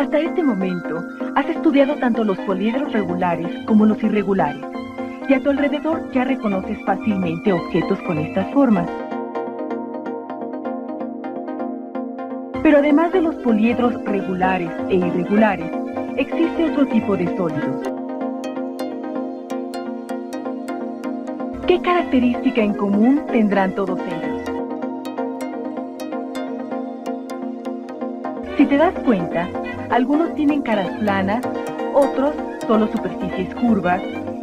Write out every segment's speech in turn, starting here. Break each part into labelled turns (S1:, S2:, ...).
S1: Hasta este momento, has estudiado tanto los poliedros regulares como los irregulares, y a tu alrededor ya reconoces fácilmente objetos con estas formas. Pero además de los poliedros regulares e irregulares, existe otro tipo de sólidos. ¿Qué característica en común tendrán todos ellos? Si te das cuenta, algunos tienen caras planas, otros solo superficies curvas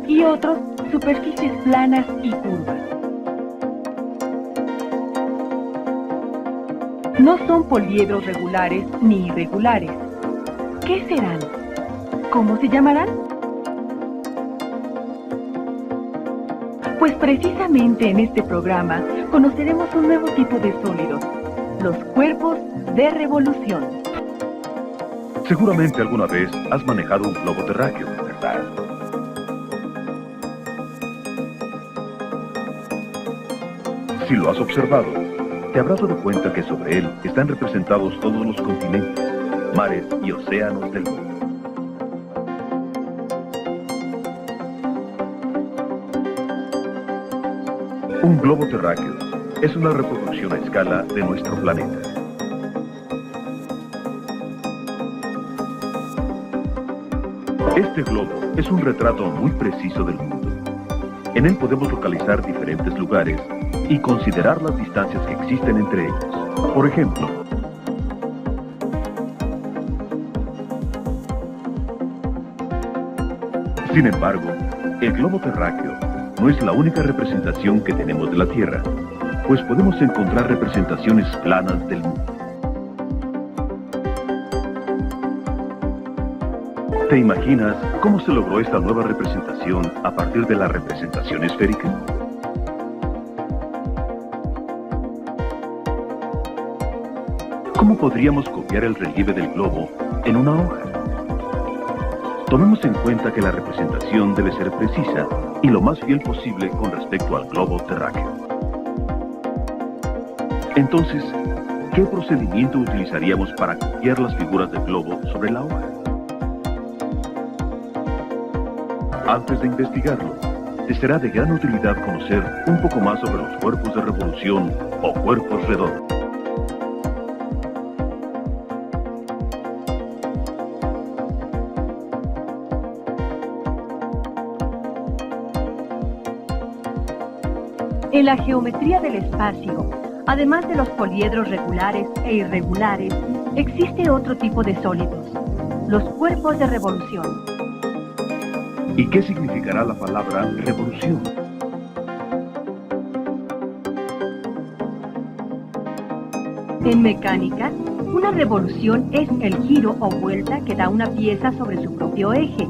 S1: y otros superficies planas y curvas. No son poliedros regulares ni irregulares. ¿Qué serán? ¿Cómo se llamarán? Pues precisamente en este programa conoceremos un nuevo tipo de sólidos, los cuerpos de revolución.
S2: Seguramente alguna vez has manejado un globo terráqueo, ¿verdad? Si lo has observado, te habrás dado cuenta que sobre él están representados todos los continentes, mares y océanos del mundo. Un globo terráqueo es una reproducción a escala de nuestro planeta. Este globo es un retrato muy preciso del mundo. En él podemos localizar diferentes lugares y considerar las distancias que existen entre ellos. Por ejemplo, sin embargo, el globo terráqueo no es la única representación que tenemos de la Tierra, pues podemos encontrar representaciones planas del mundo. ¿Te imaginas cómo se logró esta nueva representación a partir de la representación esférica? ¿Cómo podríamos copiar el relieve del globo en una hoja? Tomemos en cuenta que la representación debe ser precisa y lo más fiel posible con respecto al globo terráqueo. Entonces, ¿qué procedimiento utilizaríamos para copiar las figuras del globo sobre la hoja? Antes de investigarlo, te será de gran utilidad conocer un poco más sobre los cuerpos de revolución o cuerpos redondos.
S1: En la geometría del espacio, además de los poliedros regulares e irregulares, existe otro tipo de sólidos, los cuerpos de revolución.
S2: ¿Y qué significará la palabra revolución?
S1: En mecánica, una revolución es el giro o vuelta que da una pieza sobre su propio eje.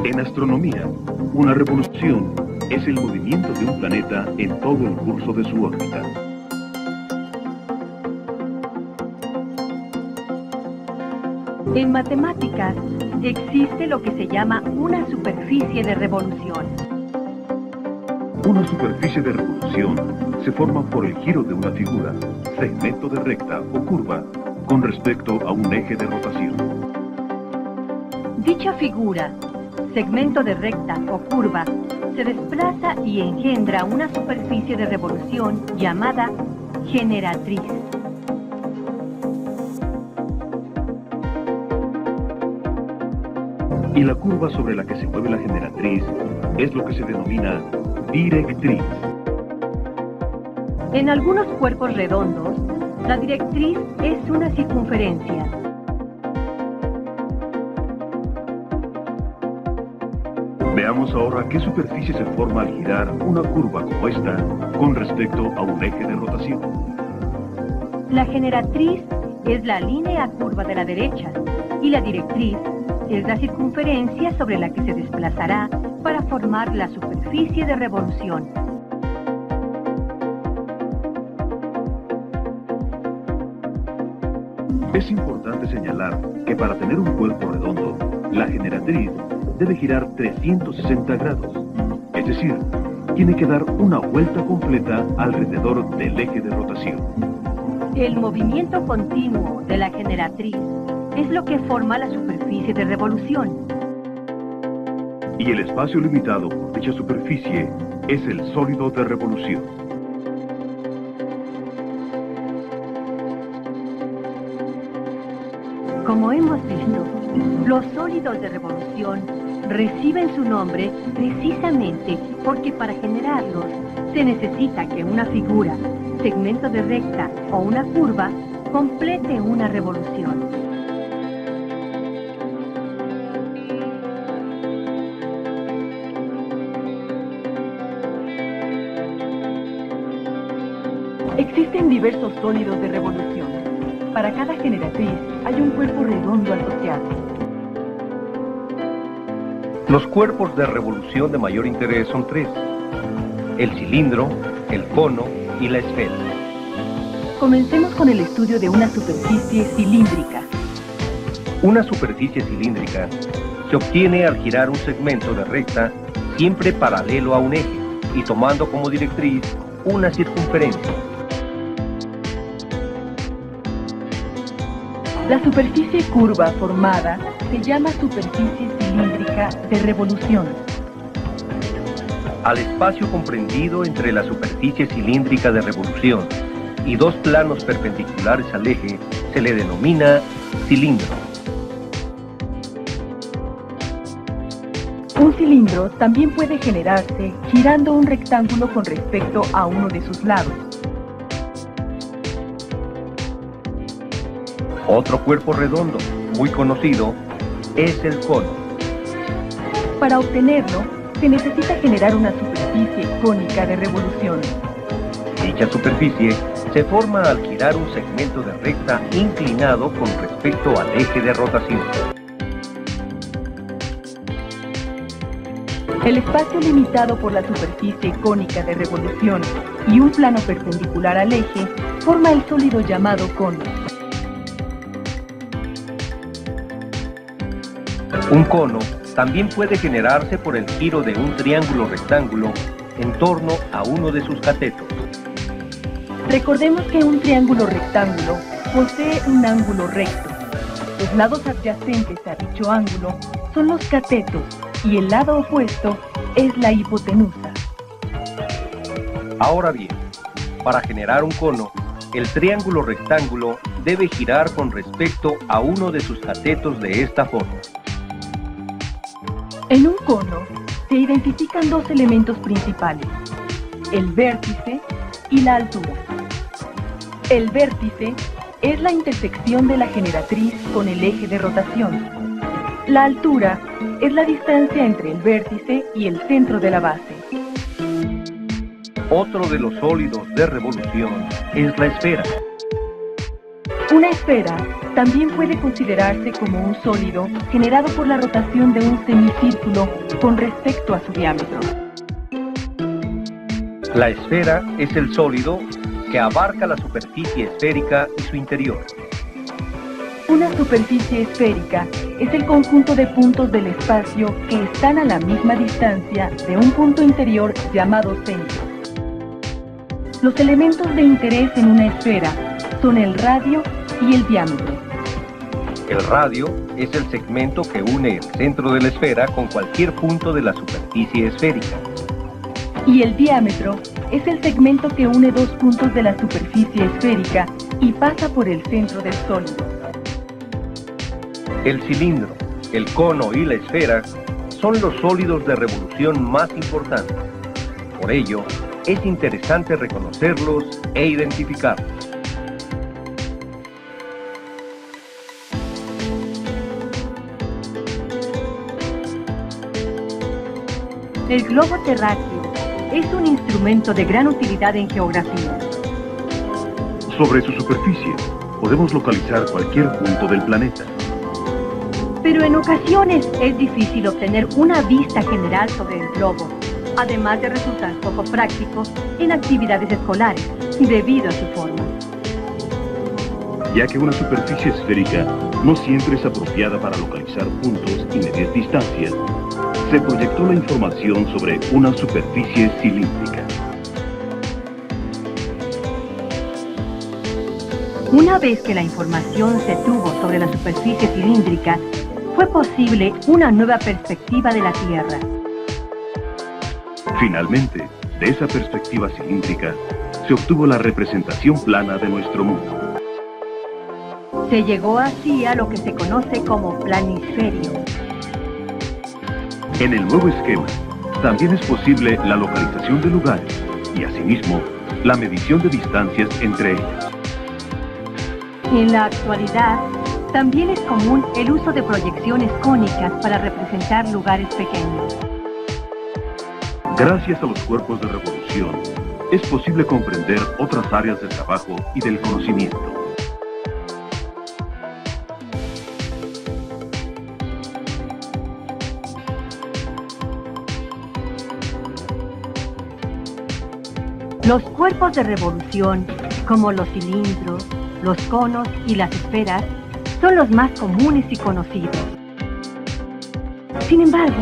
S2: En astronomía, una revolución es el movimiento de un planeta en todo el curso de su órbita.
S1: En matemáticas, existe lo que se llama una superficie de revolución.
S2: Una superficie de revolución se forma por el giro de una figura, segmento de recta o curva, con respecto a un eje de rotación.
S1: Dicha figura, segmento de recta o curva, se desplaza y engendra una superficie de revolución llamada generatriz.
S2: Y la curva sobre la que se mueve la generatriz es lo que se denomina directriz.
S1: En algunos cuerpos redondos, la directriz es una circunferencia.
S2: Veamos ahora qué superficie se forma al girar una curva como esta con respecto a un eje de rotación.
S1: La generatriz es la línea curva de la derecha y la directriz es la circunferencia sobre la que se desplazará para formar la superficie de revolución.
S2: Es importante señalar que para tener un cuerpo redondo, la generatriz debe girar 360 grados, es decir, tiene que dar una vuelta completa alrededor del eje de rotación.
S1: El movimiento continuo de la generatriz es lo que forma la superficie de revolución.
S2: Y el espacio limitado por dicha superficie es el sólido de revolución.
S1: Como hemos visto, los sólidos de revolución reciben su nombre precisamente porque para generarlos se necesita que una figura, segmento de recta o una curva complete una revolución.
S3: Existen diversos sólidos de revolución. Para cada generatriz hay un cuerpo redondo asociado.
S4: Los cuerpos de revolución de mayor interés son tres: el cilindro, el cono y la esfera.
S3: Comencemos con el estudio de una superficie cilíndrica.
S4: Una superficie cilíndrica se obtiene al girar un segmento de recta siempre paralelo a un eje y tomando como directriz una circunferencia.
S3: La superficie curva formada se llama superficie cilíndrica de revolución.
S4: Al espacio comprendido entre la superficie cilíndrica de revolución y dos planos perpendiculares al eje se le denomina cilindro.
S3: Un cilindro también puede generarse girando un rectángulo con respecto a uno de sus lados.
S4: Otro cuerpo redondo, muy conocido, es el cono.
S3: Para obtenerlo, se necesita generar una superficie cónica de revolución.
S4: Dicha superficie se forma al girar un segmento de recta inclinado con respecto al eje de rotación.
S3: El espacio limitado por la superficie cónica de revolución y un plano perpendicular al eje forma el sólido llamado cono.
S4: Un cono también puede generarse por el giro de un triángulo rectángulo en torno a uno de sus catetos.
S3: Recordemos que un triángulo rectángulo posee un ángulo recto. Los lados adyacentes a dicho ángulo son los catetos y el lado opuesto es la hipotenusa.
S4: Ahora bien, para generar un cono, el triángulo rectángulo debe girar con respecto a uno de sus catetos de esta forma.
S3: En un cono se identifican dos elementos principales: el vértice y la altura. El vértice es la intersección de la generatriz con el eje de rotación. La altura es la distancia entre el vértice y el centro de la base.
S4: Otro de los sólidos de revolución es la esfera.
S3: Una esfera también puede considerarse como un sólido generado por la rotación de un semicírculo con respecto a su diámetro.
S4: La esfera es el sólido que abarca la superficie esférica y su interior.
S3: Una superficie esférica es el conjunto de puntos del espacio que están a la misma distancia de un punto interior llamado centro. Los elementos de interés en una esfera son el radio y el diámetro.
S4: El radio es el segmento que une el centro de la esfera con cualquier punto de la superficie esférica.
S3: Y el diámetro es el segmento que une dos puntos de la superficie esférica y pasa por el centro del sólido.
S4: El cilindro, el cono y la esfera son los sólidos de revolución más importantes. Por ello, es interesante reconocerlos e identificarlos.
S1: El globo terráqueo es un instrumento de gran utilidad en geografía.
S2: Sobre su superficie podemos localizar cualquier punto del planeta.
S1: Pero en ocasiones es difícil obtener una vista general sobre el globo, además de resultar poco práctico en actividades escolares, debido a su forma.
S2: Ya que una superficie esférica no siempre es apropiada para localizar puntos y medir distancias, se proyectó la información sobre una superficie cilíndrica.
S1: Una vez que la información se tuvo sobre la superficie cilíndrica, fue posible una nueva perspectiva de la Tierra.
S2: Finalmente, de esa perspectiva cilíndrica, se obtuvo la representación plana de nuestro mundo.
S1: Se llegó así a lo que se conoce como planisferio.
S2: En el nuevo esquema, también es posible la localización de lugares y, asimismo, la medición de distancias entre ellos.
S1: En la actualidad, también es común el uso de proyecciones cónicas para representar lugares pequeños.
S2: Gracias a los cuerpos de revolución, es posible comprender otras áreas del trabajo y del conocimiento.
S1: Los cuerpos de revolución, como los cilindros, los conos y las esferas, son los más comunes y conocidos. Sin embargo,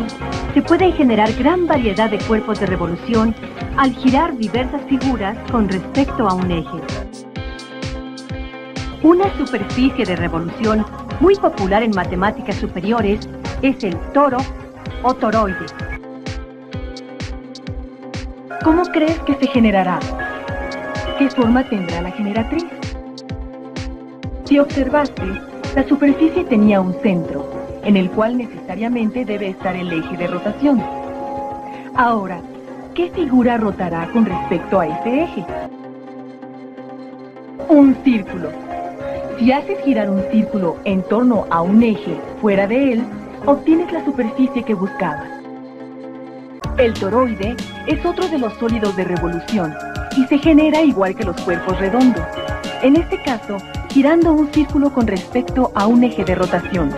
S1: se pueden generar gran variedad de cuerpos de revolución al girar diversas figuras con respecto a un eje. Una superficie de revolución muy popular en matemáticas superiores es el toro o toroide.
S3: ¿Cómo crees que se generará? ¿Qué forma tendrá la generatriz? Si observaste, la superficie tenía un centro, en el cual necesariamente debe estar el eje de rotación. Ahora, ¿qué figura rotará con respecto a ese eje? Un círculo. Si haces girar un círculo en torno a un eje fuera de él, obtienes la superficie que buscabas. El toroide es otro de los sólidos de revolución y se genera igual que los cuerpos redondos. En este caso, girando un círculo con respecto a un eje de rotación.